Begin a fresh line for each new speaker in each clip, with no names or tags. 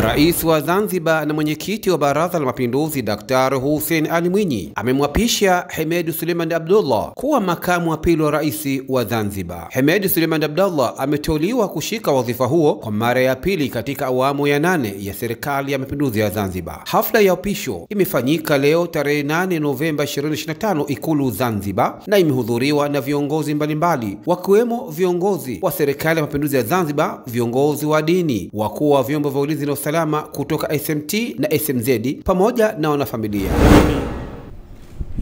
Rais wa Zanzibar na mwenyekiti wa Baraza la Mapinduzi Daktari Hussein Ali Mwinyi amemwapisha Hemed Suleiman Abdullah kuwa makamu wa pili wa rais wa Zanzibar. Hemed Suleiman Abdullah ameteuliwa kushika wadhifa huo kwa mara ya pili katika awamu ya 8 ya serikali ya mapinduzi ya Zanzibar. Hafla ya upisho imefanyika leo tarehe 8 Novemba 2025 Ikulu Zanzibar, na imehudhuriwa na viongozi mbalimbali wakiwemo viongozi wa serikali ya mapinduzi ya Zanzibar, viongozi wa dini, wakuu wa vyombo vya ulinzi na usalama kutoka SMT na SMZ pamoja na wanafamilia.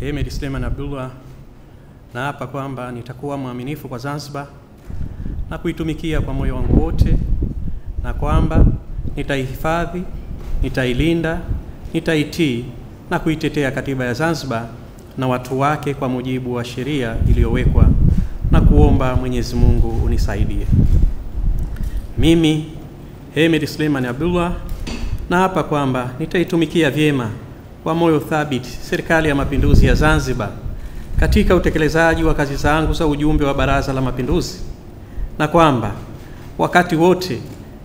Hemed Suleiman Abdullah naapa kwamba nitakuwa mwaminifu kwa Zanzibar na kuitumikia kwa moyo wangu wote, na kwamba nitaihifadhi, nitailinda, nitaitii na kuitetea katiba ya Zanzibar na watu wake kwa mujibu wa sheria iliyowekwa, na kuomba Mwenyezi Mungu unisaidie. Mimi Hemed Suleiman Abdullah naapa kwamba nitaitumikia vyema kwa moyo thabiti serikali ya mapinduzi ya Zanzibar katika utekelezaji wa kazi zangu za ujumbe wa Baraza la Mapinduzi, na kwamba wakati wote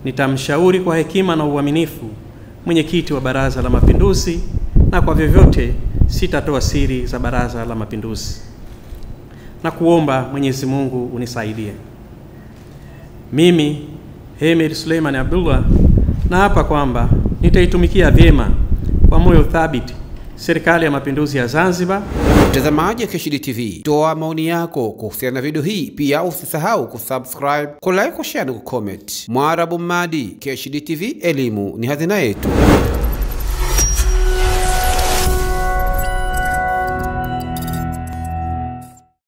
nitamshauri kwa hekima na uaminifu mwenyekiti wa Baraza la Mapinduzi, na kwa vyovyote sitatoa siri za Baraza la Mapinduzi, na kuomba Mwenyezi Mungu unisaidie. Mimi Hemed Suleiman Abdullah naapa kwamba nitaitumikia vyema kwa moyo thabiti serikali ya mapinduzi ya Zanzibar.
Mtazamaji wa Keshidi TV, toa maoni yako kuhusiana na video hii. Pia usisahau kusubscribe, kulike, kushare na kucomment. Mwarabu Madi, Keshidi TV, elimu ni hazina yetu.